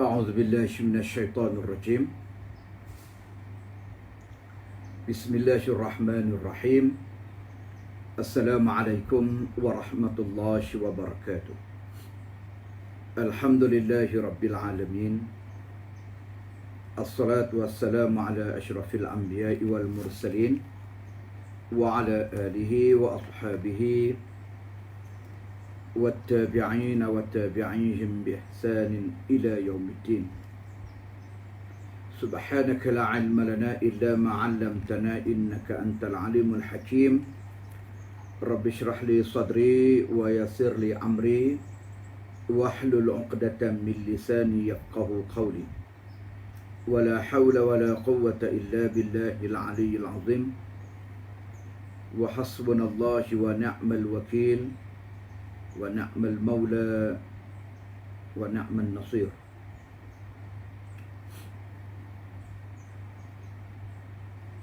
أعوذ بالله من الشيطان الرجيم. بسم الله الرحمن الرحيم. السلام عليكم ورحمة الله وبركاته. الحمد لله رب العالمين. الصلاة والسلام على أشرف الأنبياء والمرسلين وعلى آله وأصحابه والتابعين وتابعيهم بإحسان إلى يوم الدين. سبحانك لا علم لنا إلا ما علمتنا إنك أنت العليم الحكيم. رب اشرح لي صدري ويسر لي أمري واحلل عقدة من لساني يفقه قولي. ولا حول ولا قوة إلا بالله العلي العظيم. وحسبنا الله ونعم الوكيل ونعم المولى ونعم النصير.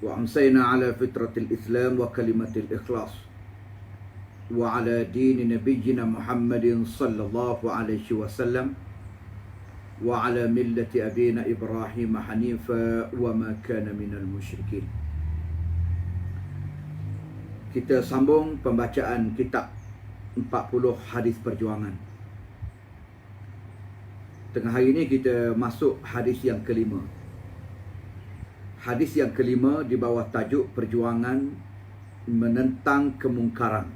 وأمسينا على فطرة الإسلام وكلمة الإخلاص وعلى دين نبينا محمد صلى الله عليه وسلم وعلى ملة أبينا إبراهيم حنيفا وما كان من المشركين. Kita sambung pembacaan kitab 40 hadis perjuangan. Tengah hari ini kita masuk hadis yang kelima. Hadis yang kelima di bawah tajuk perjuangan menentang kemungkaran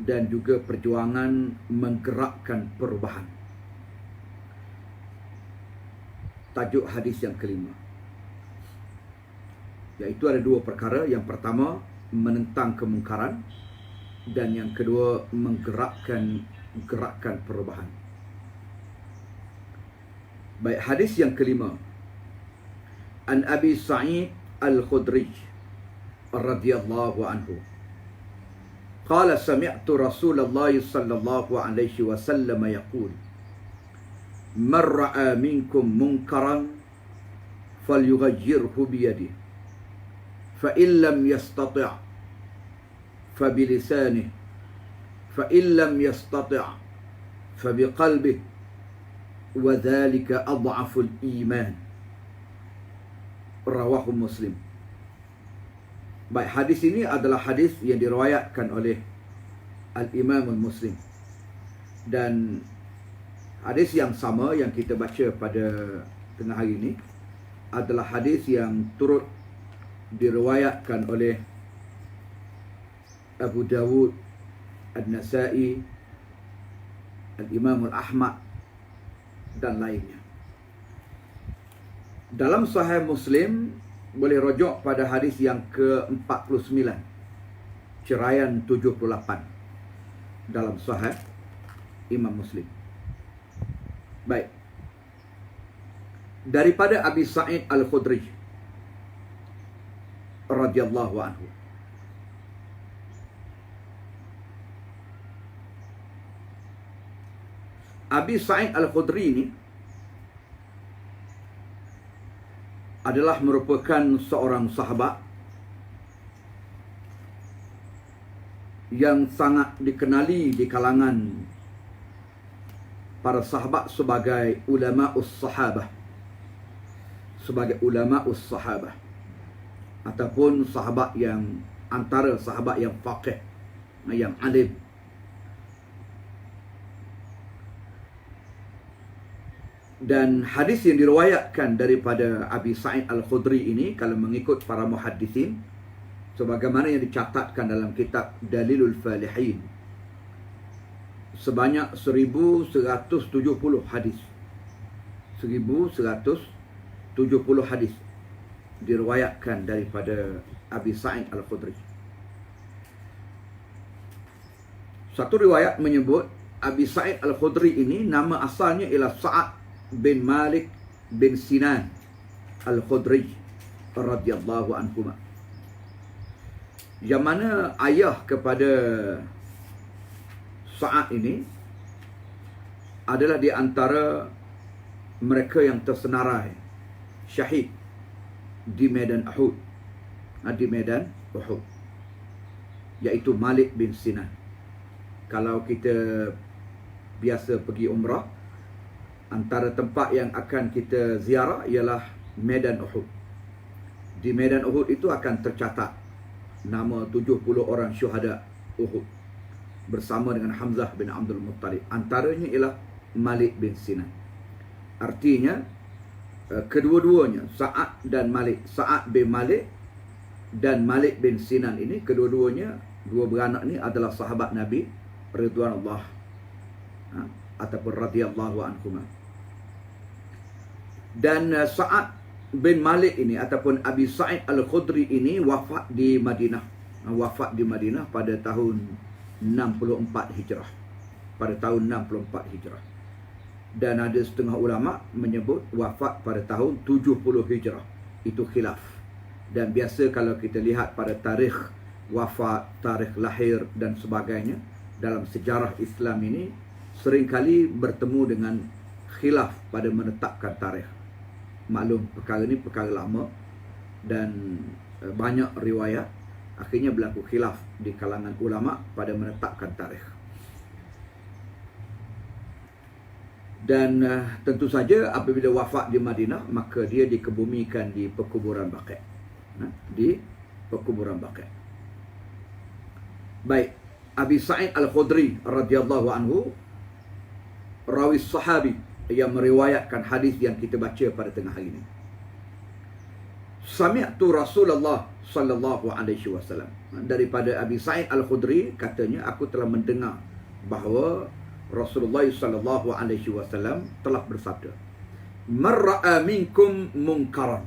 dan juga perjuangan menggerakkan perubahan. Tajuk hadis yang kelima, iaitu ada dua perkara. Yang pertama, menentang kemungkaran, dan yang kedua, menggerakkan perubahan. Baik, hadis yang kelima. An Abi Sa'id Al-Khudri radhiyallahu anhu qala sami'tu Rasulullah sallallahu alaihi wasallam yaqul man ra'a minkum munkaran falyughayyirhu bi yadihi fa in lam yastati' فبلسانه فإن لم يستطع فبقلبه وذلك أضعف الإيمان. Rawahu Muslim. Baik, hadis ini adalah hadis yang diriwayatkan oleh Al-Imam Muslim, dan hadis yang sama yang kita baca pada tengah hari ini adalah hadis yang turut diriwayatkan oleh Abu Dawud, An-Nasa'i, Al-Imam Al-Ahmad dan lainnya. Dalam Sahih Muslim boleh rujuk pada hadis yang ke-49, ceraian 78 dalam Sahih Imam Muslim. Baik, daripada Abi Sa'id Al-Khudri radhiyallahu anhu, Abi Sa'id Al-Khudri ini adalah merupakan seorang sahabat yang sangat dikenali di kalangan para sahabat sebagai ulama'us sahabah, ataupun sahabat yang antara sahabat yang faqih, yang alim. Dan hadis yang diriwayatkan daripada Abi Sa'id Al-Khudri ini, kalau mengikut para muhaddisin, sebagaimana yang dicatatkan dalam kitab Dalilul Falihin, sebanyak 1170 hadis. 1170 hadis diriwayatkan daripada Abi Sa'id Al-Khudri. Satu riwayat menyebut Abi Sa'id Al-Khudri ini nama asalnya ialah Sa'ad bin Malik bin Sinan Al-Khudri radhiyallahu anhu, yang mana ayah kepada Sa'ad ini adalah di antara mereka yang tersenarai syahid di medan Uhud, iaitu Malik bin Sinan. Kalau kita biasa pergi umrah, Antara tempat yang akan kita ziarah ialah Medan Uhud. Di Medan Uhud itu akan tercatat nama 70 orang syuhada Uhud bersama dengan Hamzah bin Abdul Muttalib. Antaranya ialah Malik bin Sinan. Artinya kedua-duanya, Sa'ad dan Malik, Sa'ad bin Malik dan Malik bin Sinan ini, kedua-duanya, dua beranak ini adalah sahabat Nabi Ridwanullah ataupun radhiyallahu anhuma. Dan Sa'ad bin Malik ini ataupun Abi Sa'id Al-Khudri ini wafat di Madinah. Wafat di Madinah pada tahun 64 Hijrah. Pada tahun 64 Hijrah. Dan ada setengah ulama menyebut wafat pada tahun 70 Hijrah. Itu khilaf. Dan biasa kalau kita lihat pada tarikh wafat, tarikh lahir dan sebagainya dalam sejarah Islam ini, seringkali bertemu dengan khilaf pada menetapkan tarikh. Maklum perkara ini perkara lama dan banyak riwayat, akhirnya berlaku khilaf di kalangan ulama pada menetapkan tarikh. Dan tentu saja apabila wafat di Madinah, maka dia dikebumikan di perkuburan Baqi'. Di perkuburan Baqi'. Baik, Abi Sa'id Al-Khudri radhiyallahu anhu, rawi sahabi yang meriwayatkan hadis yang kita baca pada tengah hari ini. Sami'tu Rasulullah sallallahu alaihi wasallam. Daripada Abi Sa'id Al-Khudri katanya, aku telah mendengar bahawa Rasulullah sallallahu alaihi wasallam telah bersabda, "Man ra'a minkum munkaran."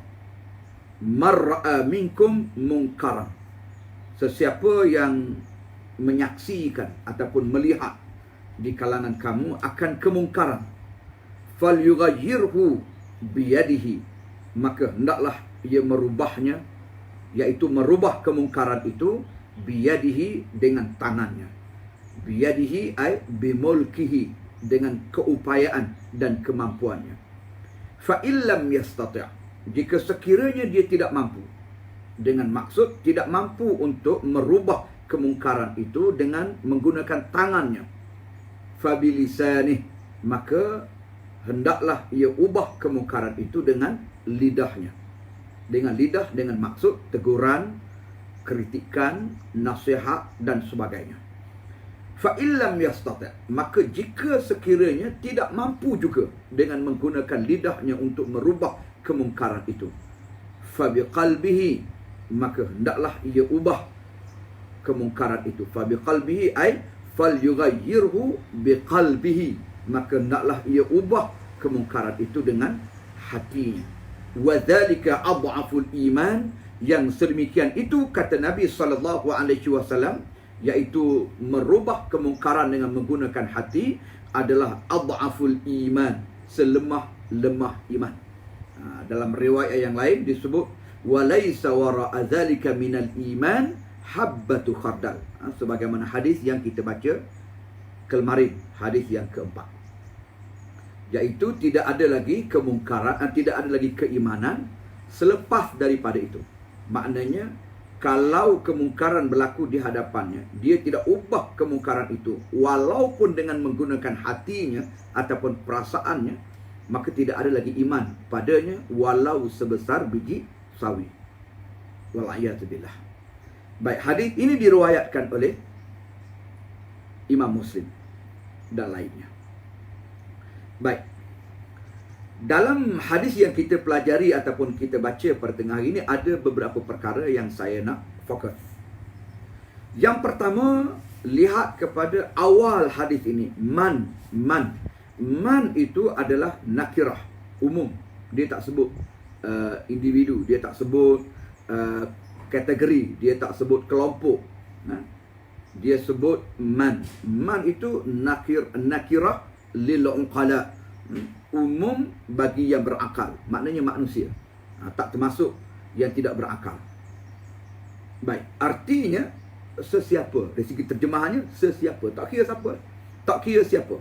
Man ra'a minkum munkaran. Sesiapa yang menyaksikan ataupun melihat di kalangan kamu akan kemungkaran, falyughayyirhu biyadihi, maka hendaklah ia merubahnya, iaitu merubah kemungkaran itu biyadihi, dengan tangannya. Biyadihi ay bimulkihi, dengan keupayaan dan kemampuannya. Fa illam yastati', jika sekiranya dia tidak mampu, dengan maksud tidak mampu untuk merubah kemungkaran itu dengan menggunakan tangannya, fa bilisanih, maka hendaklah ia ubah kemungkaran itu dengan lidahnya. Dengan lidah, dengan maksud teguran, kritikan, nasihat dan sebagainya. Fa illam yastati', maka jika sekiranya tidak mampu juga dengan menggunakan lidahnya untuk merubah kemungkaran itu, fa biqalbihi, maka hendaklah ia ubah kemungkaran itu. Fa biqalbihi ay falyughayyirhu biqalbihi, maka hendaklah ia ubah kemungkaran itu dengan hatinya. Wa dzalika adhaful iman, yang sedemikian itu kata Nabi sallallahu alaihi wasallam, iaitu merubah kemungkaran dengan menggunakan hati adalah adhaful iman, selemah-lemah iman. Dalam riwayat yang lain disebut walaysa wara'a dzalika minal iman habbatu khardal, sebagaimana hadis yang kita baca kemarin, hadis yang keempat, iaitu tidak ada lagi kemungkaran, tidak ada lagi keimanan selepas daripada itu. Maknanya kalau kemungkaran berlaku di hadapannya, dia tidak ubah kemungkaran itu walaupun dengan menggunakan hatinya ataupun perasaannya, maka tidak ada lagi iman padanya walau sebesar biji sawi. Wal'iyadzubillah. Baik, hadis ini diriwayatkan oleh Imam Muslim dan lainnya. Baik, dalam hadis yang kita pelajari ataupun kita baca pada tengah hari ini, ada beberapa perkara yang saya nak fokus. Yang pertama, lihat kepada awal hadis ini. Man itu adalah nakirah, umum. Dia tak sebut individu, dia tak sebut kategori, dia tak sebut kelompok. Dia sebut man. Man itu nakirah lil uqala, umum bagi yang berakal, maknanya manusia, tak termasuk yang tidak berakal. Baik, artinya sesiapa, dari segi terjemahannya sesiapa, tak kira siapa, tak kira siapa,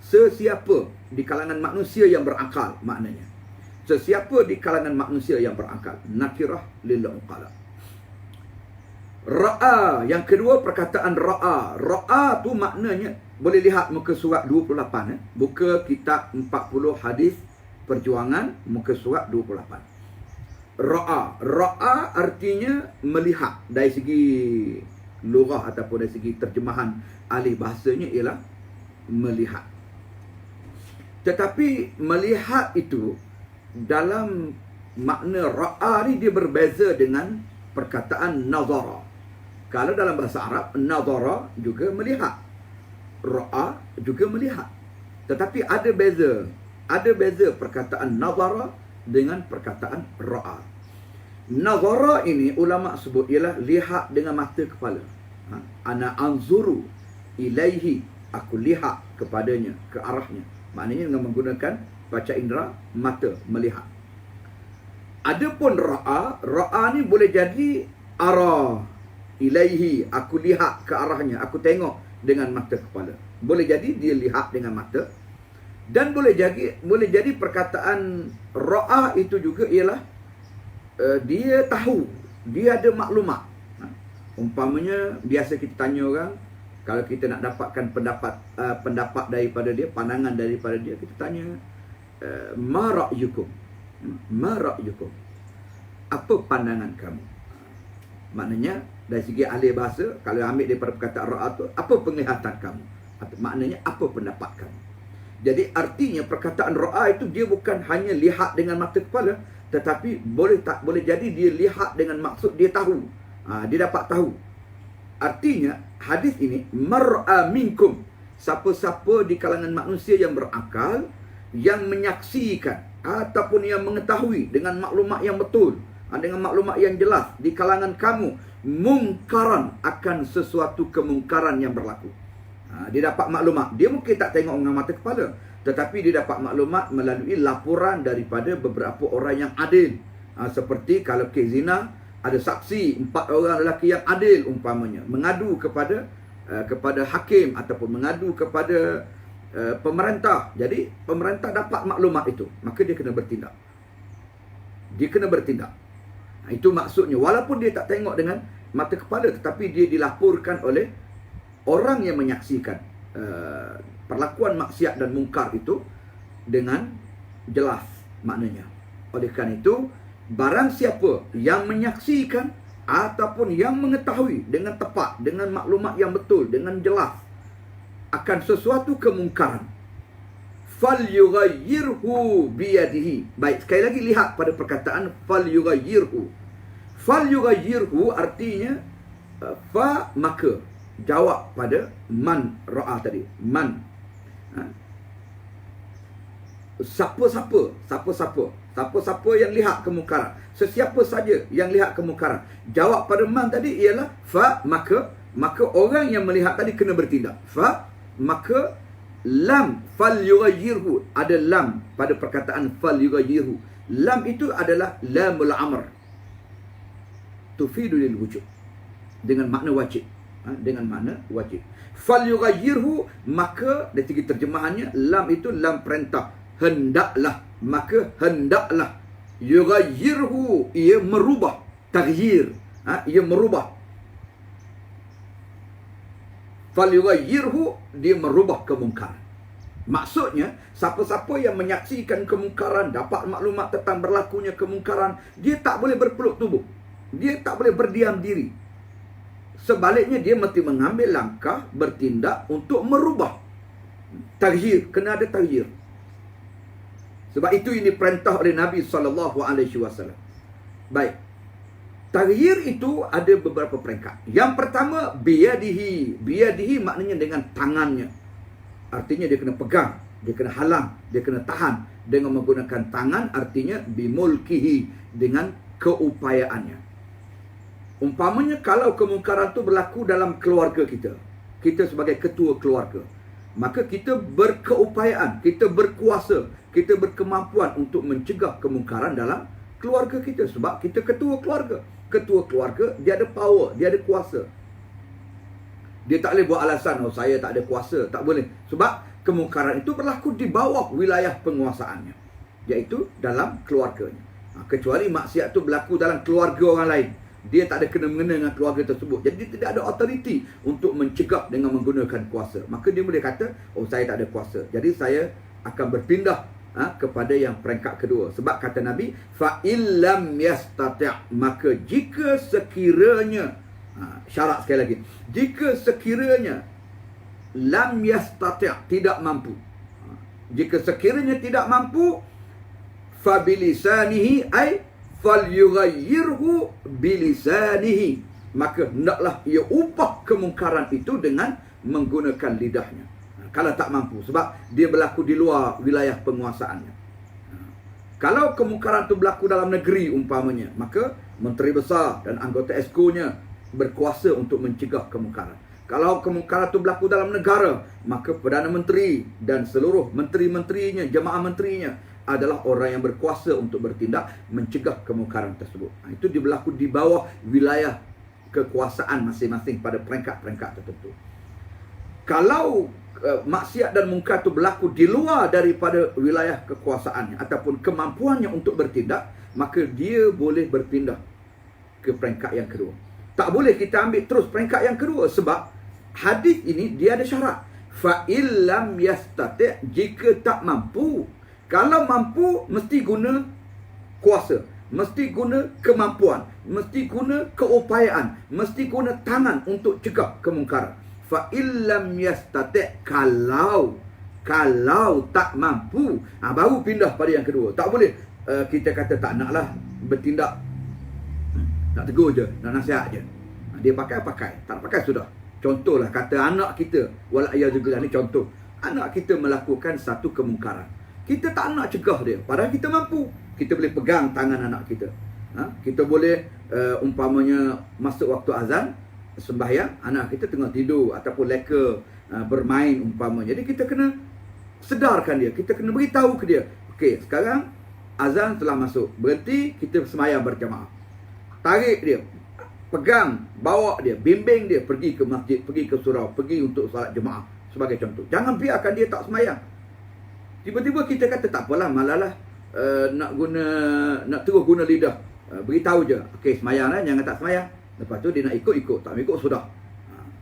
sesiapa di kalangan manusia yang berakal, maknanya sesiapa di kalangan manusia yang berakal, nakirah lil uqala. Ra'a, yang kedua perkataan ra'a. Ra'a tu maknanya boleh lihat muka surat 28 buka kitab 40 hadis perjuangan muka surat 28. Ra'a, ra'a artinya melihat dari segi lughah ataupun dari segi terjemahan ahli bahasanya ialah melihat. Tetapi melihat itu dalam makna ra'a ni dia berbeza dengan perkataan nazara. Kalau dalam bahasa Arab, nazara juga melihat, ra'a juga melihat. Tetapi ada beza. Ada beza perkataan nazara dengan perkataan ra'a. Nazara ini ulama sebut ialah lihat dengan mata kepala. Ana anzuru ilaihi, aku lihat kepadanya, ke arahnya. Maknanya dengan menggunakan panca indera mata, melihat. Adapun ra'a, ra'a ni boleh jadi ara ilaihi, aku lihat ke arahnya, aku tengok dengan mata kepala. Boleh jadi dia lihat dengan mata. Dan boleh jadi perkataan ra'a itu juga ialah dia tahu, dia ada maklumat. Umpamanya biasa kita tanya orang, kalau kita nak dapatkan pendapat daripada dia, pandangan daripada dia, kita tanya ma ra'yukum, ma ra'yukum, apa pandangan kamu? Maknanya dari segi ahli bahasa, kalau ambil daripada perkataan ra'a tu, apa penglihatan kamu? Maknanya apa pendapat kamu? Jadi artinya perkataan ra'a itu dia bukan hanya lihat dengan mata kepala, tetapi boleh jadi dia lihat dengan maksud dia tahu. Dia dapat tahu. Artinya hadis ini mar'a minkum, siapa-siapa di kalangan manusia yang berakal, yang menyaksikan ataupun yang mengetahui dengan maklumat yang betul, dengan maklumat yang jelas di kalangan kamu, mungkaran, akan sesuatu kemungkaran yang berlaku. Dia dapat maklumat. Dia mungkin tak tengok dengan mata kepala, tetapi dia dapat maklumat melalui laporan daripada beberapa orang yang adil. Seperti kalau kes zina, ada saksi 4 orang lelaki yang adil umpamanya, mengadu kepada hakim ataupun mengadu kepada pemerintah. Jadi pemerintah dapat maklumat itu, maka dia kena bertindak. Dia kena bertindak. Itu maksudnya, walaupun dia tak tengok dengan mata kepala, tetapi dia dilaporkan oleh orang yang menyaksikan perlakuan maksiat dan mungkar itu dengan jelas maknanya. Oleh kerana itu, barang siapa yang menyaksikan ataupun yang mengetahui dengan tepat, dengan maklumat yang betul, dengan jelas akan sesuatu kemungkaran, falyughayyirhu biyadihi. Baik, sekali lagi lihat pada perkataan falyughayyirhu. Falyughayyirhu artinya fa, maka, jawab pada man ra'a tadi, man. Siapa-siapa yang lihat kemungkaran, sesiapa saja yang lihat kemungkaran, jawab pada man tadi ialah fa, maka orang yang melihat tadi kena bertindak. Fa, maka, lam falyughayyirhu, ada lam pada perkataan falyughayyirhu. Lam itu adalah lamul amr, tufidu lil wujub, dengan makna wajib. Dengan makna wajib. Falyughayyirhu, maka dari segi terjemahannya, lam itu lam perintah, hendaklah, maka hendaklah. Yughayyirhu, ia merubah, taghyir, ia merubah. Falyughayyirhu, dia merubah kemungkaran. Maksudnya, siapa-siapa yang menyaksikan kemungkaran, dapat maklumat tentang berlakunya kemungkaran, dia tak boleh berpeluk tubuh, dia tak boleh berdiam diri. Sebaliknya, dia mesti mengambil langkah, bertindak untuk merubah. Taghyir, kena ada taghyir. Sebab itu ini perintah oleh Nabi SAW. Baik, taghyir itu ada beberapa peringkat. Yang pertama, biyadihi. Biyadihi maknanya dengan tangannya. Artinya dia kena pegang, dia kena halang, dia kena tahan. Dengan menggunakan tangan, artinya bimulkihi, dengan keupayaannya. Umpamanya kalau kemungkaran itu berlaku dalam keluarga kita, kita sebagai ketua keluarga, maka kita berkeupayaan, kita berkuasa, kita berkemampuan untuk mencegah kemungkaran dalam keluarga kita. Sebab kita ketua keluarga. Ketua keluarga, dia ada power, dia ada kuasa. Dia tak boleh buat alasan, oh saya tak ada kuasa. Tak boleh. Sebab kemungkaran itu berlaku di bawah wilayah penguasaannya, iaitu dalam keluarganya. Kecuali maksiat itu berlaku dalam keluarga orang lain. Dia tak ada kena-mengena dengan keluarga tersebut. Jadi tidak ada authority untuk mencegah dengan menggunakan kuasa. Maka dia boleh kata, oh saya tak ada kuasa, jadi saya akan berpindah kepada yang peringkat kedua. Sebab kata Nabi, fa illam yastati', maka jika sekiranya, syarat sekali lagi, jika sekiranya lam yastati', tidak mampu, jika sekiranya tidak mampu, fa bilisanihi ay falyughayyirhu bilisanihi, maka hendaklah ia ubah kemungkaran itu dengan menggunakan lidahnya. Kalau tak mampu, sebab dia berlaku di luar wilayah penguasaannya. Kalau kemungkaran itu berlaku dalam negeri umpamanya, maka menteri besar dan anggota exco-nya berkuasa untuk mencegah kemungkaran. Kalau kemungkaran itu berlaku dalam negara, maka Perdana Menteri dan seluruh menteri-menterinya, jemaah menterinya adalah orang yang berkuasa untuk bertindak mencegah kemungkaran tersebut. Itu berlaku di bawah wilayah kekuasaan masing-masing pada peringkat-peringkat tertentu. Kalau maksiat dan mungkar itu berlaku di luar daripada wilayah kekuasaannya ataupun kemampuannya untuk bertindak, maka dia boleh berpindah ke peringkat yang kedua. Tak boleh kita ambil terus peringkat yang kedua, sebab hadis ini dia ada syarat. Fa illam yastati', jika tak mampu. Kalau mampu, mesti guna kuasa, mesti guna kemampuan, mesti guna keupayaan, mesti guna tangan untuk cegah kemungkaran. Fa illam yastati', kalau tak mampu, baru pindah pada yang kedua. Tak boleh kita kata tak naklah bertindak, nak tegur je, nak nasihat je. Dia pakai, tak pakai sudah. Contohlah kata anak kita, wala'iyadzubillah, ni contoh. Anak kita melakukan satu kemungkaran, kita tak nak cegah dia, padahal kita mampu. Kita boleh pegang tangan anak kita. Kita boleh umpamanya masuk waktu azan, sembahyang, anak kita tengah tidur ataupun leka bermain umpamanya. Jadi kita kena sedarkan dia, kita kena beritahu ke dia, okey, sekarang azan telah masuk, berhenti, kita sembahyang berjamaah. Tarik dia, pegang, bawa dia, bimbing dia pergi ke masjid, pergi ke surau, pergi untuk salat jemaah sebagai contoh. Jangan biarkan dia tak sembahyang. Tiba-tiba kita kata tak apalah, malalah nak terus guna lidah. Beritahu je, okey semayang lah, jangan tak semayang. Lepas tu dia nak ikut, tak ikut sudah.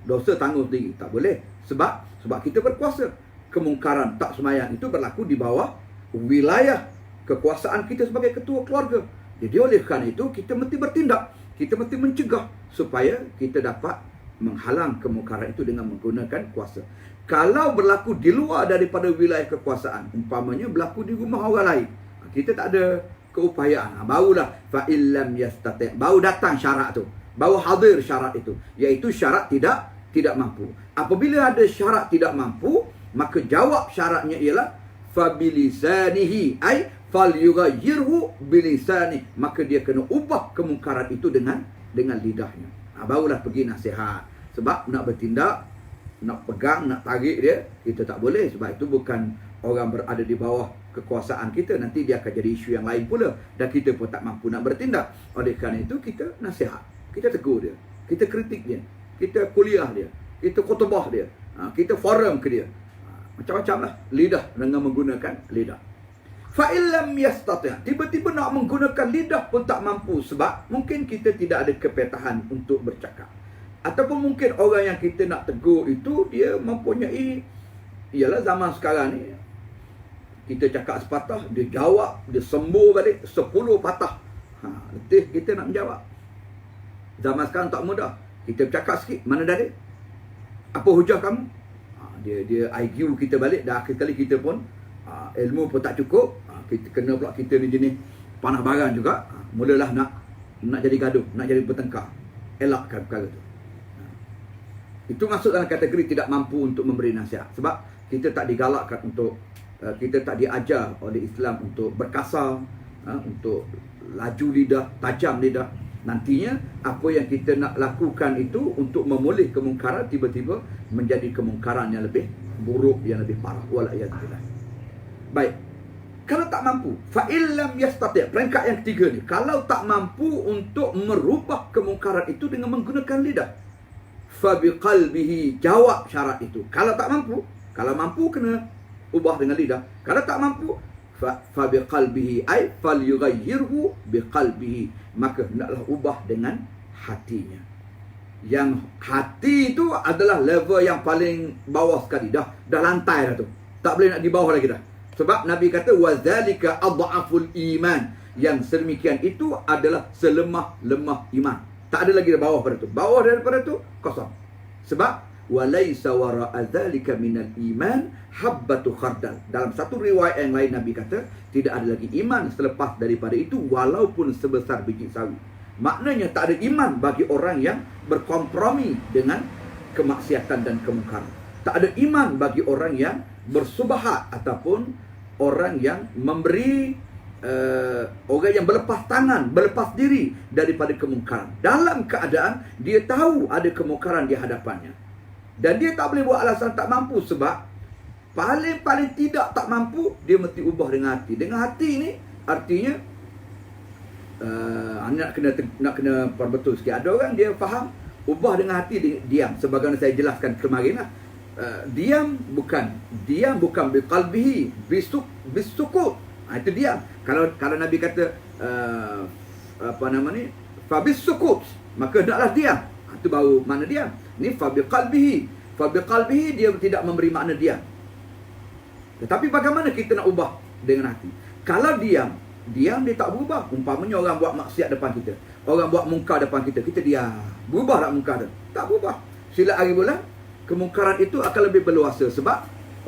Dosa tanggung sendiri. Tak boleh. Sebab kita berkuasa. Kemungkaran tak semayang itu berlaku di bawah wilayah kekuasaan kita sebagai ketua keluarga. Jadi oleh kerana itu kita mesti bertindak, kita mesti mencegah supaya kita dapat menghalang kemungkaran itu dengan menggunakan kuasa. Kalau berlaku di luar daripada wilayah kekuasaan, umpamanya berlaku di rumah orang lain, kita tak ada keupayaan, barulah fa illam yastati', baru datang syarat tu, baru hadir syarat itu, iaitu syarat tidak mampu. Apabila ada syarat tidak mampu, maka jawab syaratnya ialah fa bilisanihi, ay falyughayyirhu bilisani, maka dia kena ubah kemungkaran itu dengan lidahnya. Barulah pergi nasihat. Sebab nak bertindak, nak pegang, nak tarik dia, kita tak boleh. Sebab itu bukan orang berada di bawah kekuasaan kita. Nanti dia akan jadi isu yang lain pula, dan kita pun tak mampu nak bertindak. Oleh kerana itu kita nasihat, kita tegur dia, kita kritik dia, kita kuliah dia, kita khutbah dia, kita forum ke dia, macam-macam lah. Lidah, dengan menggunakan lidah. Fa illam yastati', tiba-tiba nak menggunakan lidah pun tak mampu, sebab mungkin kita tidak ada kepetahan untuk bercakap. Ataupun mungkin orang yang kita nak tegur itu, dia mempunyai, ialah zaman sekarang ni, kita cakap sepatah, dia jawab, dia sembur balik 10 patah. Letih kita nak menjawab. Zaman sekarang tak mudah. Kita bercakap sikit, mana dalil? Apa hujah kamu? Dia IQ kita balik, dan akhir kali kita pun ilmu pun tak cukup. Kita kena pula kita ni jenis panah barang juga. Mulalah nak jadi gaduh, nak jadi bertengkar. Elakkan perkara tu. Itu masuk dalam kategori tidak mampu untuk memberi nasihat. Sebab kita tak digalakkan untuk, kita tak diajar oleh Islam untuk berkasar, untuk laju lidah, tajam lidah. Nantinya apa yang kita nak lakukan itu untuk memulih kemungkaran, tiba-tiba menjadi kemungkaran yang lebih buruk, yang lebih parah. Wala'iyadzubillah. Baik. Kalau tak mampu, fa illam yastati', peringkat yang ketiga ni, kalau tak mampu untuk merubah kemungkaran itu dengan menggunakan lidah, fa biqalbihi, jawab syarat itu. Kalau tak mampu, kalau mampu kena ubah dengan lidah. Kalau tak mampu, fa biqalbihi, ay falyughayyirhu biqalbihi, maka hendaklah ubah dengan hatinya. Yang hati itu adalah level yang paling bawah sekali. Dah lantai dah tu. Tak boleh nak di bawah lagi dah. Sebab Nabi kata wazalika adhaful iman. Yang sedemikian itu adalah selemah-lemah iman. Tak ada lagi di bawah pada tu. Bawah daripada tu kosong. Sebab walaisa wara'a dzalika minal iman habbatu khardal. Dalam satu riwayat yang lain Nabi kata tidak ada lagi iman selepas daripada itu walaupun sebesar biji sawi. Maknanya tak ada iman bagi orang yang berkompromi dengan kemaksiatan dan kemungkaran. Tak ada iman bagi orang yang bersubahat ataupun orang yang memberi orang yang berlepas tangan, berlepas diri daripada kemungkaran. Dalam keadaan dia tahu ada kemungkaran di hadapannya. Dan dia tak boleh buat alasan tak mampu sebab paling tidak tak mampu, dia mesti ubah dengan hati. Dengan hati ni artinya nak kena perbetul sikit. Ada orang dia faham ubah dengan hati diam. Sebagaimana saya jelaskan kemarin lah. Diam bukan biqalbihi bisukut. Itu diam. Kalau Nabi kata fabisukut, maka hendaklah diam. Itu baru makna diam. Ni fabiqalbihi dia tidak memberi makna diam. Tetapi bagaimana kita nak ubah dengan hati? Kalau diam dia tak berubah. Umpamanya orang buat maksiat depan kita, orang buat mungkar depan kita, kita diam. Berubah tak mungkar tu? Tak berubah. Silat hari bulan, kemungkaran itu akan lebih berluasa. Sebab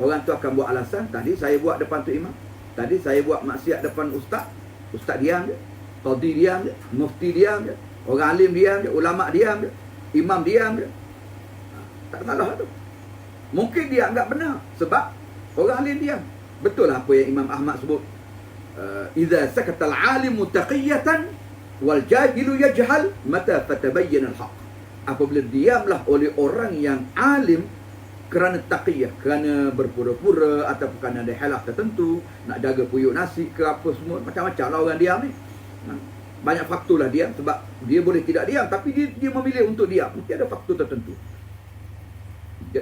orang tu akan buat alasan, tadi saya buat depan tu imam, tadi saya buat maksiat depan ustaz diam je, qadi diam je, mufti diam je, orang alim diam je, ulama diam je, imam diam je. Tak salah tu. Mungkin dia anggap benar sebab orang alim diam. Betul lah apa yang Imam Ahmad sebut, idza sakatal alimu taqiyatan wal jahilu yajhal mata fatabayyana al-haq. Apabila diamlah oleh orang yang alim kerana taqiyah, kerana berpura-pura ataupun kerana ada halah tertentu, nak jaga puyuk nasi ke apa semua, macam-macam lah orang diam ni. Banyak faktor lah diam, sebab dia boleh tidak diam tapi dia memilih untuk diam. Mesti ada faktor tertentu.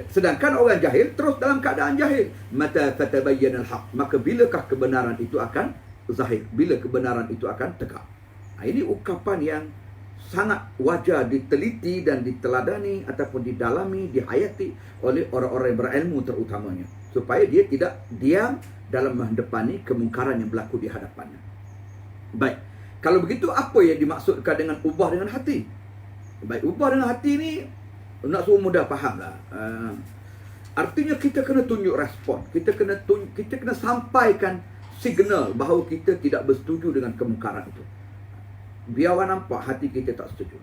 Sedangkan orang jahil terus dalam keadaan jahil, mata fatabayyana al-haq, maka bilakah kebenaran itu akan zahir, bila kebenaran itu akan tegak. Ini ungkapan yang sangat wajar diteliti dan diteladani ataupun didalami, dihayati oleh orang-orang yang berilmu terutamanya, supaya dia tidak diam dalam menghadapi kemungkaran yang berlaku di hadapannya. Baik, kalau begitu apa yang dimaksudkan dengan ubah dengan hati? Baik, ubah dengan hati ni nak suruh mudah faham lah. Artinya kita kena tunjuk respon. Kita kena sampaikan signal bahawa kita tidak bersetuju dengan kemungkaran itu. Biar orang nampak hati kita tak setuju.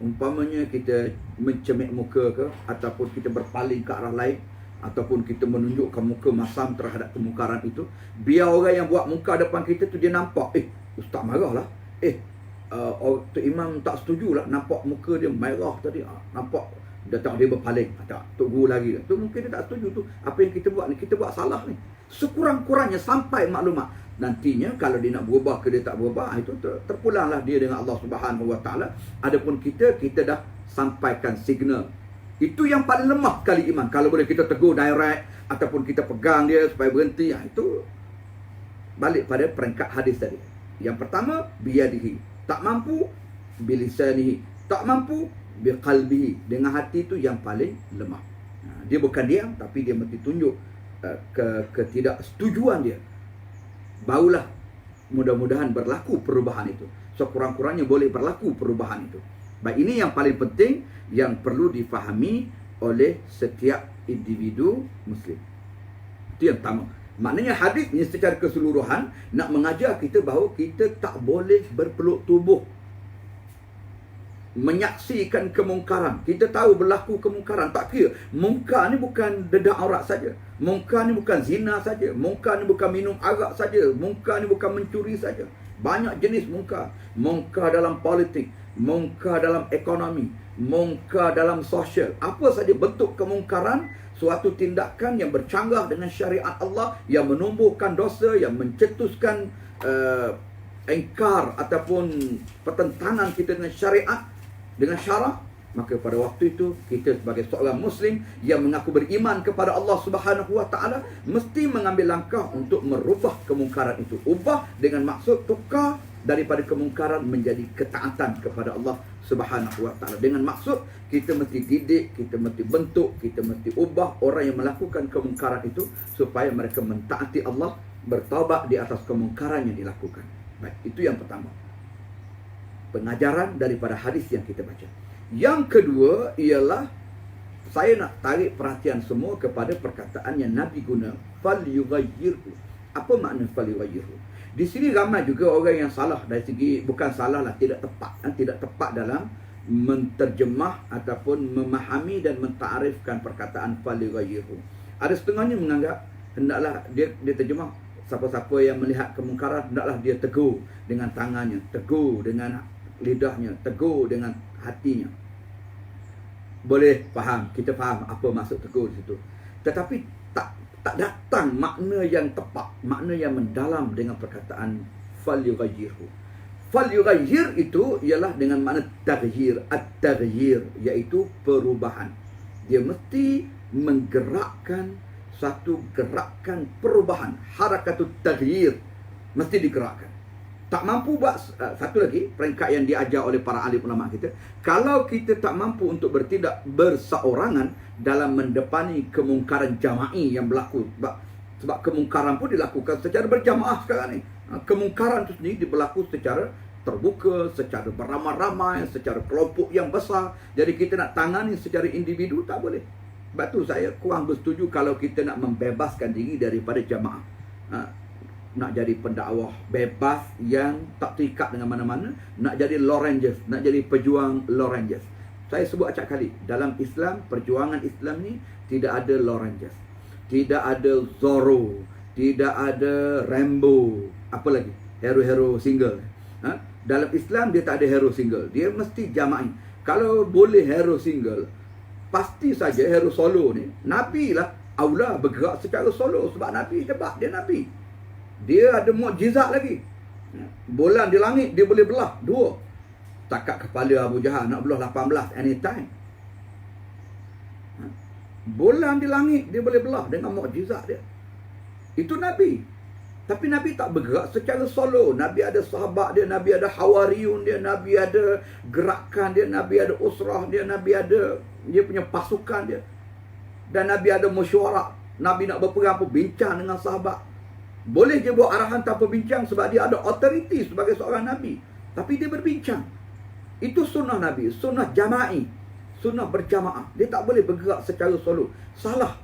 Umpamanya kita mencemik muka ke, ataupun kita berpaling ke arah lain, ataupun kita menunjukkan muka masam terhadap kemungkaran itu. Biar orang yang buat muka depan kita tu dia nampak, ustaz marah lah. Tu imam tak setuju lah, nampak muka dia merah tadi. Nampak datang dia berpaling, tak tunggu lagi. Tu mungkin dia tak setuju tu. Apa yang kita buat ni, kita buat salah ni. Sekurang-kurangnya sampai maklumat. Nantinya kalau dia nak berubah ke dia tak berubah, itu terpulanglah dia dengan Allah Subhanahu Wa Taala. Adapun kita dah sampaikan signal. Itu yang paling lemah sekali iman. Kalau boleh kita tegur direct ataupun kita pegang dia supaya berhenti, itu balik pada peringkat hadis tadi. Yang pertama, biyadihi. Tak mampu, bilisanihi. Tak mampu, biqalbihi. Dengan hati itu yang paling lemah. Dia bukan diam, tapi dia mesti tunjuk ketidaksetujuan dia. Barulah mudah-mudahan berlaku perubahan itu. Sekurang-kurangnya boleh berlaku perubahan itu. Baik, ini yang paling penting yang perlu difahami oleh setiap individu Muslim. Itu yang pertama. Maknanya hadis ini secara keseluruhan nak mengajar kita bahawa kita tak boleh berpeluk tubuh menyaksikan kemungkaran. Kita tahu berlaku kemungkaran, tak kira. Mungkar ni bukan dedak aurat saja. Mungkar ni bukan zina saja. Mungkar ni bukan minum arak saja. Mungkar ni bukan mencuri saja. Banyak jenis mungkar. Mungkar dalam politik, mungkar dalam ekonomi, mungkar dalam sosial. Apa saja bentuk kemungkaran, suatu tindakan yang bercanggah dengan syariat Allah, yang menumbuhkan dosa, yang mencetuskan engkar ataupun pertentangan kita dengan syariat, dengan syarak, maka pada waktu itu kita sebagai seorang Muslim yang mengaku beriman kepada Allah Subhanahu Wa Taala mesti mengambil langkah untuk merubah kemungkaran itu. Ubah dengan maksud tukar daripada kemungkaran menjadi ketaatan kepada Allah Subhanahu wa ta'ala. Dengan maksud kita mesti didik, kita mesti bentuk, kita mesti ubah orang yang melakukan kemungkaran itu supaya mereka mentaati Allah, bertaubat di atas kemungkaran yang dilakukan. Baik, itu yang pertama. Pengajaran daripada hadis yang kita baca. Yang kedua ialah saya nak tarik perhatian semua kepada perkataan yang Nabi guna, falyughayyirhu. Apa makna falyughayyirhu? Di sini ramai juga orang yang salah dari segi, bukan salah lah, tidak tepat dalam menterjemah ataupun memahami dan mentarifkan perkataan falyughayyirhu. Ada setengahnya menganggap hendaklah dia terjemah, siapa-siapa yang melihat kemungkaran hendaklah dia tegur dengan tangannya, tegur dengan lidahnya, tegur dengan hatinya. Boleh faham, kita faham apa maksud tegur di situ. Tetapi tak datang makna yang tepat, makna yang mendalam dengan perkataan falyughayyirhu. Falyughayyir itu ialah dengan makna taghyir, at-taghyir, iaitu perubahan. Dia mesti menggerakkan satu gerakan perubahan, harakatut taghyir, mesti digerakkan. Tak mampu buat satu lagi peringkat yang diajar oleh para alim ulama kita, kalau kita tak mampu untuk bertindak berseorangan dalam mendepani kemungkaran jama'i yang berlaku, sebab kemungkaran pun dilakukan secara berjamaah sekarang ni. Kemungkaran itu sendiri berlaku secara terbuka, secara beramai-ramai, secara kelompok yang besar. Jadi kita nak tangani secara individu tak boleh. Sebab tu saya kurang bersetuju kalau kita nak membebaskan diri daripada jamaah. Nak jadi pendakwah bebas yang tak terikat dengan mana-mana, nak jadi Lone Rangers, nak jadi pejuang Lone Rangers. Saya sebut acap kali, dalam Islam, perjuangan Islam ni tidak ada Lone Rangers, tidak ada Zorro, tidak ada Rambo, apa lagi, hero-hero single. Dalam Islam dia tak ada hero single, dia mesti jama'i. Kalau boleh hero single, pasti saja hero solo ni, Nabi lah aula bergerak secara solo, sebab Nabi hebat, dia Nabi. Dia ada mukjizat lagi. Bulan di langit dia boleh belah dua. Takat kepala Abu Jahal nak belah 18 anytime. Bulan di langit dia boleh belah dengan mukjizat dia. Itu Nabi. Tapi Nabi tak bergerak secara solo. Nabi ada sahabat dia, Nabi ada hawariyun dia, Nabi ada gerakan dia, Nabi ada usrah dia, Nabi ada dia punya pasukan dia. Dan Nabi ada mesyuarat. Nabi nak berperang pun bincang dengan sahabat. Boleh je buat arahan tanpa bincang sebab dia ada authority sebagai seorang Nabi. Tapi dia berbincang. Itu sunnah Nabi, sunnah jama'i, sunnah berjamaah. Dia tak boleh bergerak secara solo. Salah.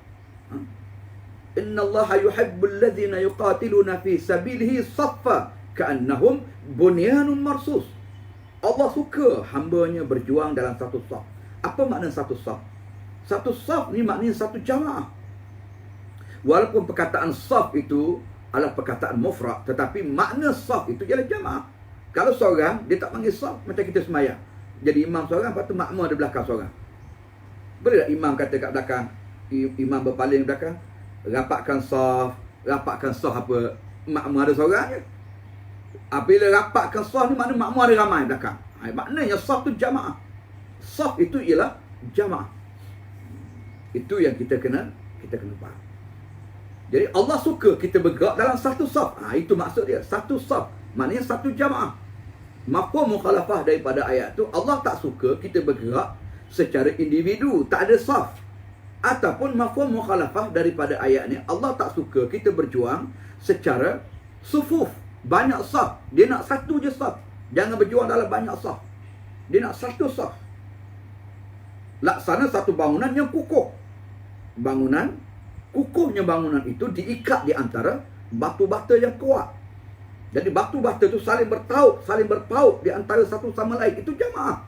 Inna Allah yuhibbul ladhina yuqatiluna fi sabilihi saffa ka'annahum bunyanun marsus. Allah suka hambanya berjuang dalam satu saf. Apa makna satu saf? Satu saf ni maknanya satu jamaah. Walaupun perkataan saf itu adalah perkataan mufrad, tetapi makna saf itu ialah jamaah. Kalau seorang, dia tak panggil saf, macam kita semayang. Jadi imam seorang, lepas tu makmum ada belakang seorang. Boleh tak imam kata kat belakang, imam berpaling belakang, rapatkan saf apa? Makmum ada seorang je. Bila rapatkan saf ni, makna makmum ada ramai belakang. Maknanya saf tu jamaah. Saf itu ialah jamaah. Itu yang kita kena faham. Jadi Allah suka kita bergerak dalam satu saf. Itu maksud dia, satu saf. Maknanya satu jamaah. Mafhum mukhalafah daripada ayat tu, Allah tak suka kita bergerak secara individu, tak ada saf. Ataupun mafhum mukhalafah daripada ayat ni, Allah tak suka kita berjuang secara sufuf, banyak saf. Dia nak satu je saf. Jangan berjuang dalam banyak saf. Dia nak satu saf. Laksana satu bangunan yang kukuh. Kukuhnya bangunan itu diikat di antara batu-bata yang kuat. Jadi batu-bata itu saling berpaut di antara satu sama lain. Itu jamaah.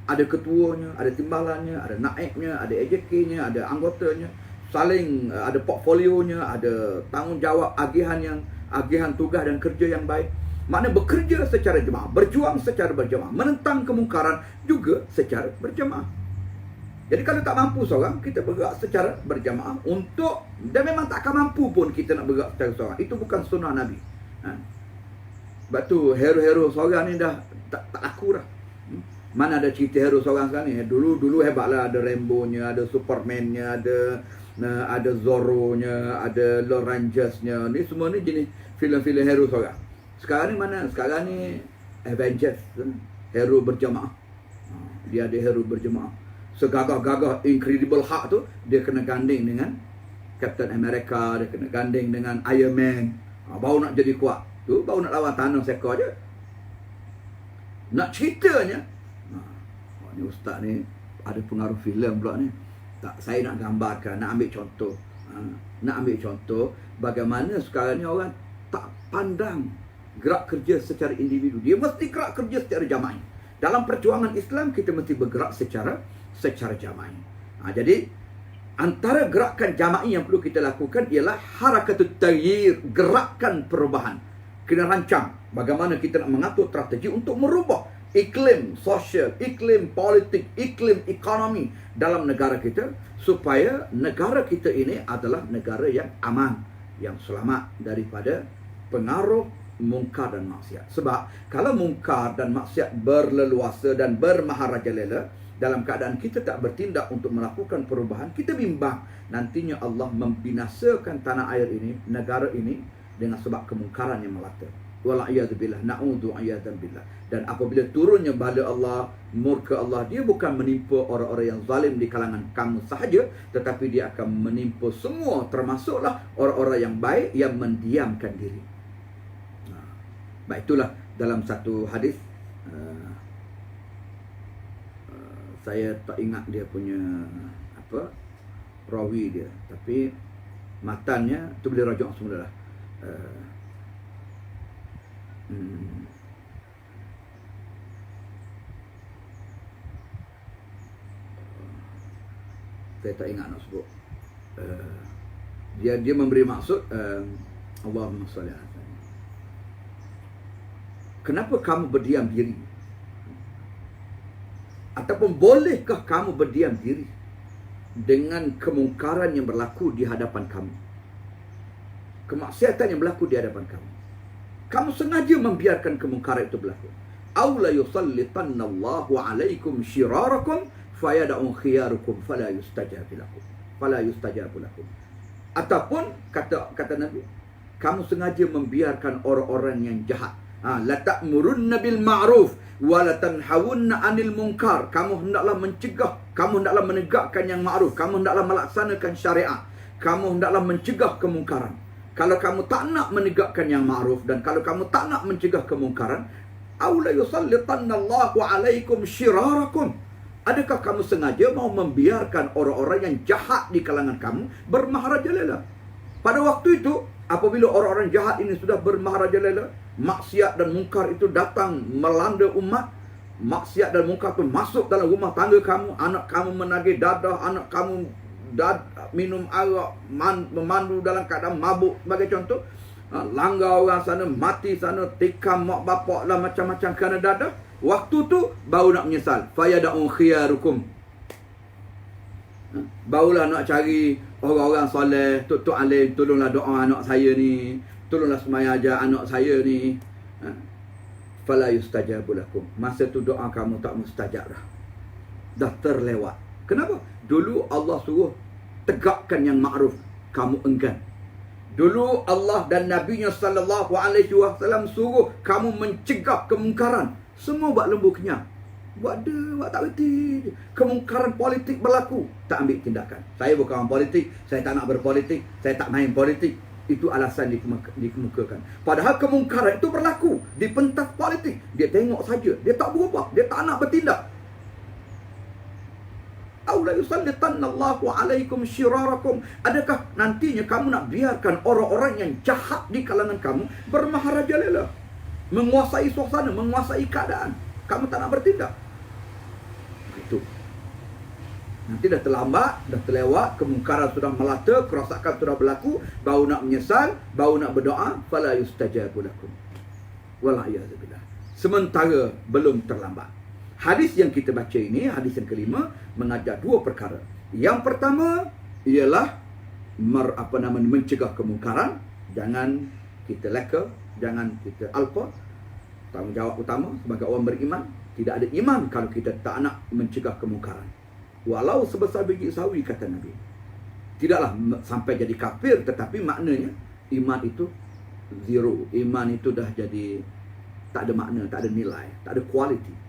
Ada ketuanya, ada timbalannya, ada naibnya, ada AJK-nya, ada anggotanya. Saling ada portfolionya, ada tanggungjawab agihan tugas dan kerja yang baik. Maknanya bekerja secara jemaah, berjuang secara berjamaah, menentang kemungkaran juga secara berjamaah. Jadi kalau tak mampu seorang, kita bergerak secara berjamaah untuk, dan memang tak akan mampu pun kita nak bergerak secara seorang. Itu bukan sunnah Nabi. Sebab tu hero-hero seorang ni dah tak laku dah. Mana ada cerita hero seorang sekarang ni. Dulu hebatlah, ada Rambo-nya, ada Superman-nya, ada Zorro-nya, ada Lone Rangers-nya. Ni semua ni jenis filem-filem hero seorang. Sekarang ni mana? Sekarang ni Avengers, hero berjamaah. dia ada hero berjemaah. Segagah-gagah Incredible Hulk tu, dia kena ganding dengan Captain America, dia kena ganding dengan Iron Man. Baru nak jadi kuat. Tu baru nak lawan Thanos seekor je. Nak ceritanya, ni ustaz ni ada pengaruh filem pula ni. Tak, saya nak gambarkan, nak ambil contoh. Nak ambil contoh bagaimana sekarang ni orang tak pandang gerak kerja secara individu. Dia mesti gerak kerja secara jama'i. Dalam perjuangan Islam, kita mesti bergerak secara jama'i. Jadi antara gerakan jama'i yang perlu kita lakukan ialah harakatut taghyir, gerakan perubahan. Kena rancang bagaimana kita nak mengatur strategi untuk merubah iklim sosial, iklim politik, iklim ekonomi dalam negara kita, supaya negara kita ini adalah negara yang aman, yang selamat daripada pengaruh mungkar dan maksiat. Sebab kalau mungkar dan maksiat berleluasa dan bermaharajalela, dalam keadaan kita tak bertindak untuk melakukan perubahan, kita bimbang nantinya Allah membinasakan tanah air ini, negara ini, dengan sebab kemungkaran yang melata. Wala'iyadzubillah, na'udzu'iyadzubillah. Dan apabila turunnya bala Allah, murka Allah, dia bukan menimpa orang-orang yang zalim di kalangan kamu sahaja, tetapi dia akan menimpa semua, termasuklah orang-orang yang baik yang mendiamkan diri. Baik, itulah dalam satu hadis, saya tak ingat dia punya rawi dia, tapi matannya tu boleh rujuk semula lah. Saya tak ingat nak sebut. Dia memberi maksud, Allahumma shalli ala Muhammad. Kenapa kamu berdiam diri? Ataupun bolehkah kamu berdiam diri dengan kemungkaran yang berlaku di hadapan kamu? Kemaksiatan yang berlaku di hadapan kamu. Kamu sengaja membiarkan kemungkaran itu berlaku. Aw la yusallitannallahu alaikum shirarakum fayad'u khiyarukum fala yustajabu lakum. Ataupun kata Nabi, kamu sengaja membiarkan orang-orang yang jahat. La ta'murunna bil ma'ruf wa la tanhawunna 'anil munkar. Kamu hendaklah mencegah, kamu hendaklah menegakkan yang ma'ruf, kamu hendaklah melaksanakan syariat, kamu hendaklah mencegah kemungkaran. Kalau kamu tak nak menegakkan yang ma'ruf dan kalau kamu tak nak mencegah kemungkaran, aw la yusallitannallahu alaikum shirarakum. Adakah kamu sengaja mau membiarkan orang-orang yang jahat di kalangan kamu bermaharajalela? Pada waktu itu, apabila orang-orang jahat ini sudah bermaharajalela, maksiat dan mungkar itu datang melanda umat, maksiat dan mungkar itu masuk dalam rumah tangga kamu, anak kamu menagih dadah, anak kamu minum arak, memandu dalam keadaan mabuk sebagai contoh, langgar orang sana, mati sana, tikam mak bapak lah, macam-macam kerana dadah. Waktu tu baru nak menyesal. Fayad'u khiyarukum. Barulah nak cari orang-orang soleh, tok alim, tolonglah doa anak saya ni, tolonglah semaya ajar anak saya ni. Fala yustajabu lakum. Masa tu doa kamu tak mustajab dah. Dah terlewat. Kenapa? Dulu Allah suruh tegakkan yang ma'ruf, kamu enggan. Dulu Allah dan Nabi-Nya sallallahu alaihi wasallam suruh kamu mencegah kemungkaran. Semua buat lembu kenyang. Buat tak reti. Kemungkaran politik berlaku, tak ambil tindakan. Saya bukan orang politik, saya tak nak berpolitik, saya tak main politik. Itu alasan dikemukakan. Padahal kemungkaran itu berlaku di pentas politik. Dia tengok saja, dia tak berubah, dia tak nak bertindak. Aw la yusallitannallahu alaikum shirarakum. Adakah nantinya kamu nak biarkan orang-orang yang jahat di kalangan kamu bermaharajalela, menguasai suasana, menguasai keadaan? Kamu tak nak bertindak. Itu. Nanti dah terlambat, dah terlewat, kemungkaran sudah melata, kerosakan sudah berlaku, baru nak menyesal, baru nak berdoa, fala yustajabu lakum. Wala'iyadzubillah. Sementara belum terlambat. Hadis yang kita baca ini, hadis yang kelima, mengajar dua perkara. Yang pertama ialah mencegah kemungkaran. Jangan kita leka, jangan kita alpa. Tanggungjawab utama sebagai orang beriman. Tidak ada iman kalau kita tak nak mencegah kemungkaran. Walau sebesar biji sawi, kata Nabi. Tidaklah sampai jadi kafir, tetapi maknanya iman itu zero. Iman itu dah jadi tak ada makna, tak ada nilai, tak ada kualiti.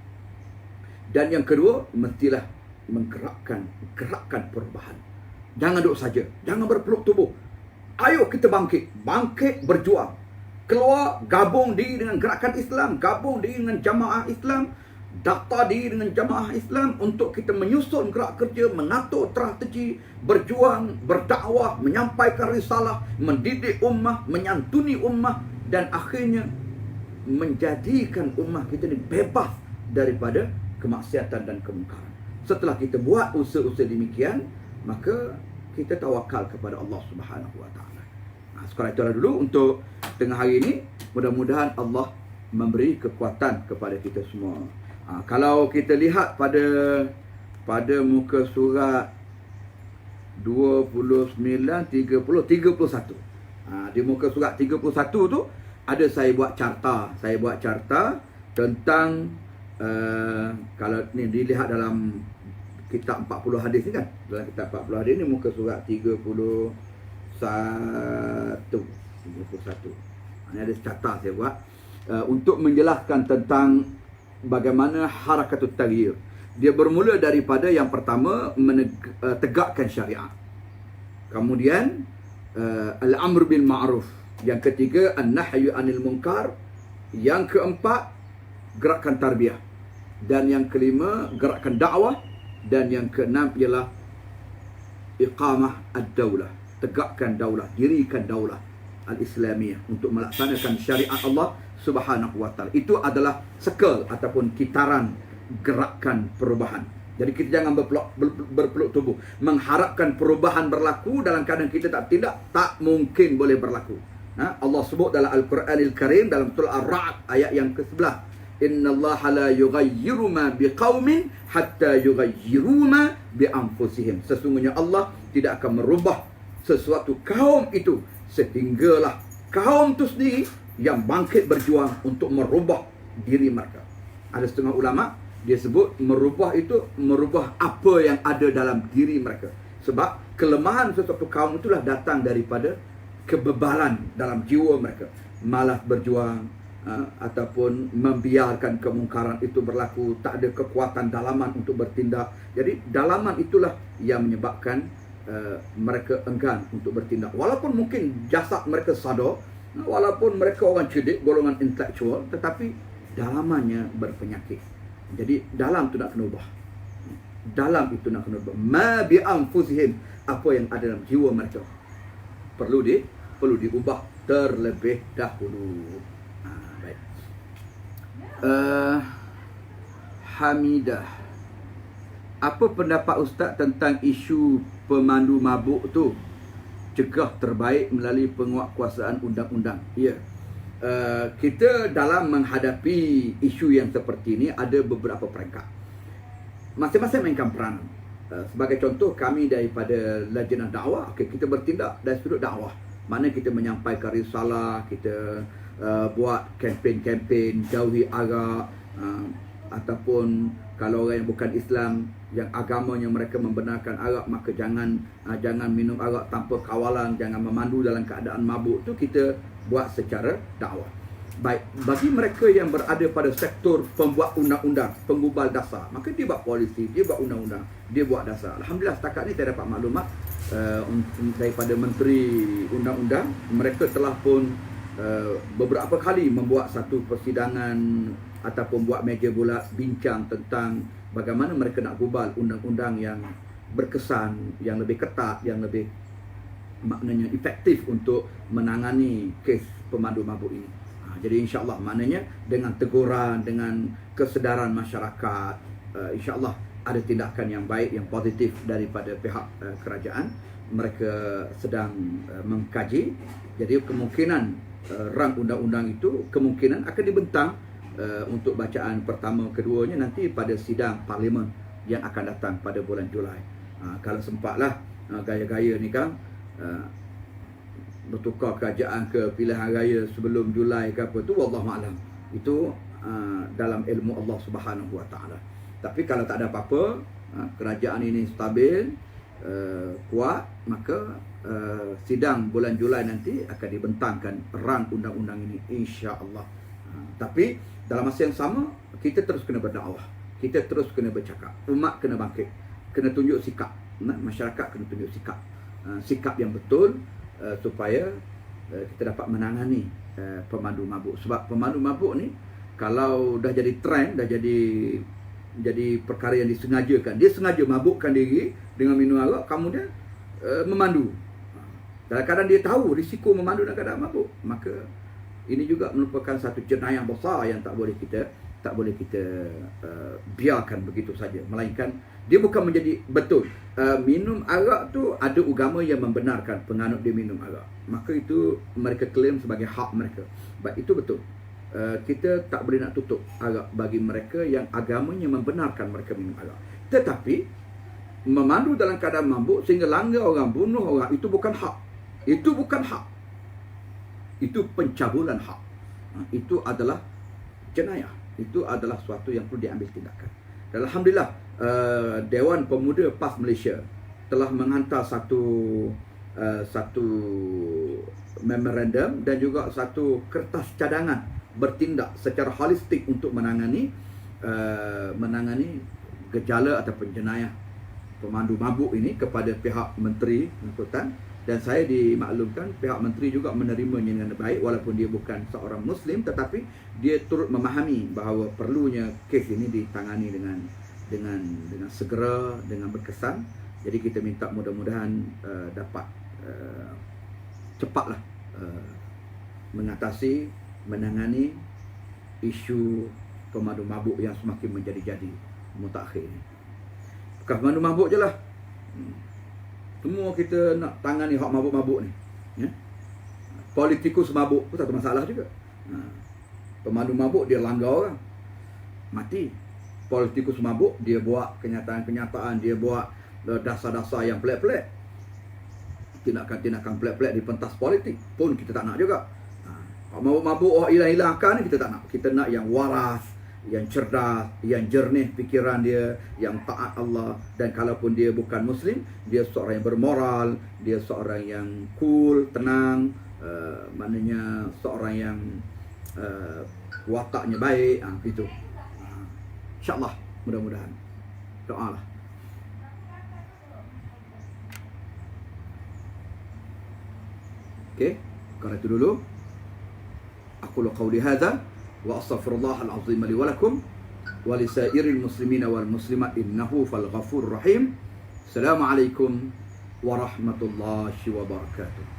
Dan yang kedua, mestilah gerakkan perubahan. Jangan duduk saja, jangan berpeluk tubuh. Ayo kita bangkit berjuang. Keluar, gabung diri dengan gerakan Islam, gabung diri dengan jamaah Islam, daftar diri dengan jamaah Islam untuk kita menyusun gerak kerja, mengatur strategi, berjuang, berdakwah, menyampaikan risalah, mendidik ummah, menyantuni ummah, dan akhirnya menjadikan ummah kita ini bebas daripada kemaksiatan dan kemungkaran. Setelah kita buat usaha-usaha demikian, maka kita tawakal kepada Allah Subhanahu wa taala. Sekarang itulah dulu untuk tengah hari ini. Mudah-mudahan Allah memberi kekuatan kepada kita semua. Kalau kita lihat pada muka surat 29, 30, 31. Di muka surat 31 tu ada saya buat carta tentang kalau ni dilihat dalam kitab 40 hadis ni kan. Dalam kitab 40 hadis ni muka surat 31. Ini ada carta saya buat untuk menjelaskan tentang bagaimana harakatut taghyir. Dia bermula daripada yang pertama tegakkan syariat. Kemudian al-amr bil ma'ruf. Yang ketiga an-nahyu anil munkar. Yang keempat gerakan tarbiyah. Dan yang kelima gerakan dakwah. Dan yang keenam ialah iqamah ad-daulah. Tegakkan daulah, dirikan daulah al-Islamiyah untuk melaksanakan syariat Allah Subhanahu wa taala. Itu adalah sekel ataupun kitaran gerakan perubahan. Jadi kita jangan berpeluk tubuh mengharapkan perubahan berlaku dalam keadaan kita tak mungkin boleh berlaku. Allah sebut dalam Al-Quranil Karim dalam surah Ar-Ra'd ayat yang ke-11, innallaha la yughayyiru ma biqaumin hatta yughayyiru ma bi anfusihim. Sesungguhnya Allah tidak akan merubah sesuatu kaum itu sehinggalah kaum itu sendiri yang bangkit berjuang untuk merubah diri mereka. Ada setengah ulama dia sebut merubah itu merubah apa yang ada dalam diri mereka. Sebab kelemahan sesuatu kaum itulah datang daripada kebebalan dalam jiwa mereka. Malas berjuang ataupun membiarkan kemungkaran itu berlaku, tak ada kekuatan dalaman untuk bertindak. Jadi dalaman itulah yang menyebabkan mereka enggan untuk bertindak. Walaupun mungkin jasad mereka sadar, walaupun mereka orang cerdik, golongan intelektual, tetapi dalamannya berpenyakit. Jadi dalam tu nak kena ubah. Dalam itu nak kena ubah. Ma bi anfusihim, apa yang ada dalam jiwa mereka perlu diubah terlebih dahulu. Baik. Hamidah, apa pendapat Ustaz tentang isu pemandu mabuk tu? Cegah terbaik melalui penguatkuasaan undang-undang. Ya. Kita dalam menghadapi isu yang seperti ini ada beberapa peringkat. Masing-masing mainkan peranan. Sebagai contoh, kami daripada Lajnah Dakwah, kita bertindak dari sudut dakwah. Mana kita menyampaikan risalah, kita buat kempen-kempen jauhi arak, ataupun kalau orang yang bukan Islam, yang agamanya mereka membenarkan arak, maka jangan minum arak tanpa kawalan, jangan memandu dalam keadaan mabuk. Tu kita buat secara dakwah. Baik, bagi mereka yang berada pada sektor pembuat undang-undang, penggubal dasar, maka dia buat polisi, dia buat undang-undang, dia buat dasar. Alhamdulillah setakat ni saya dapat maklumat daripada Menteri Undang-Undang, mereka telah pun beberapa kali membuat satu persidangan ataupun buat meja bulat bincang tentang bagaimana mereka nak gubal undang-undang yang berkesan, yang lebih ketat, yang lebih maknanya efektif untuk menangani kes pemandu mabuk ini. Jadi insya-Allah maknanya dengan teguran, dengan kesedaran masyarakat, insya-Allah ada tindakan yang baik, yang positif daripada pihak kerajaan. Mereka sedang mengkaji. Jadi kemungkinan rang undang-undang itu kemungkinan akan dibentang untuk bacaan pertama keduanya nanti pada sidang parlimen yang akan datang pada bulan Julai. Kalau sempatlah gaya-gaya ni kan bertukar kerajaan ke pilihan raya sebelum Julai ke apa tu, wallahualam. Itu dalam ilmu Allah Subhanahu wa taala. Tapi kalau tak ada apa-apa, kerajaan ini stabil, kuat, maka sidang bulan Julai nanti akan dibentangkan rang undang-undang ini insya-Allah. Tapi dalam masa yang sama kita terus kena berdakwah. Kita terus kena bercakap. Umat kena bangkit. Kena tunjuk sikap. Masyarakat kena tunjuk sikap. Sikap yang betul supaya kita dapat menangani pemandu mabuk. Sebab pemandu mabuk ni kalau dah jadi trend, dah jadi perkara yang disengajakan. Dia sengaja mabukkan diri dengan minum arak, kemudian memandu. Dalam keadaan dia tahu risiko memandu dalam keadaan mabuk, maka ini juga merupakan satu jenayah besar yang tak boleh kita biarkan begitu saja. Melainkan dia bukan menjadi betul. Minum arak tu ada agama yang membenarkan penganut dia minum arak. Maka itu mereka klaim sebagai hak mereka. Baik, itu betul. Kita tak boleh nak tutup arak bagi mereka yang agamanya membenarkan mereka minum arak. Tetapi memandu dalam keadaan mabuk sehingga langgar orang, bunuh orang, itu bukan hak. Itu bukan hak. Itu pencabulan hak. Itu adalah jenayah. Itu adalah suatu yang perlu diambil tindakan. Dan alhamdulillah, Dewan Pemuda PAS Malaysia telah menghantar satu memorandum dan juga satu kertas cadangan bertindak secara holistik untuk menangani gejala ataupun jenayah pemandu mabuk ini kepada pihak Menteri Angkutan. Dan saya dimaklumkan pihak menteri juga menerimanya dengan baik, walaupun dia bukan seorang Muslim, tetapi dia turut memahami bahawa perlunya kes ini ditangani dengan segera, dengan berkesan. Jadi kita minta mudah-mudahan dapat cepatlah mengatasi, menangani isu pemandu mabuk yang semakin menjadi-jadi mutakhir ini. Bukan pemandu mabuk je lah. Semua kita nak tangani hak mabuk-mabuk ni, ya? Politikus mabuk pun satu masalah juga. Pemandu mabuk dia langgar orang, mati. Politikus mabuk dia buat kenyataan-kenyataan, dia buat dasar-dasar yang pelik-pelik, tindakan-tindakan pelik-pelik di pentas politik pun kita tak nak juga. Hak mabuk-mabuk orang hilang-hilangkan ni kita tak nak. Kita nak yang waras, yang cerdas, yang jernih fikiran dia, yang taat Allah. Dan kalaupun dia bukan Muslim, dia seorang yang bermoral, dia seorang yang cool, tenang, maknanya seorang yang wataknya baik, gitu. InsyaAllah, mudah-mudahan. Doalah. Okey, kalau itu dulu. Aqulu qawli hadza wa astaghfirullahal azim li wa lakum wa li sairil muslimina wal muslimat innahu fal ghafurur rahim. Assalamualaikum warahmatullahi wabarakatuh.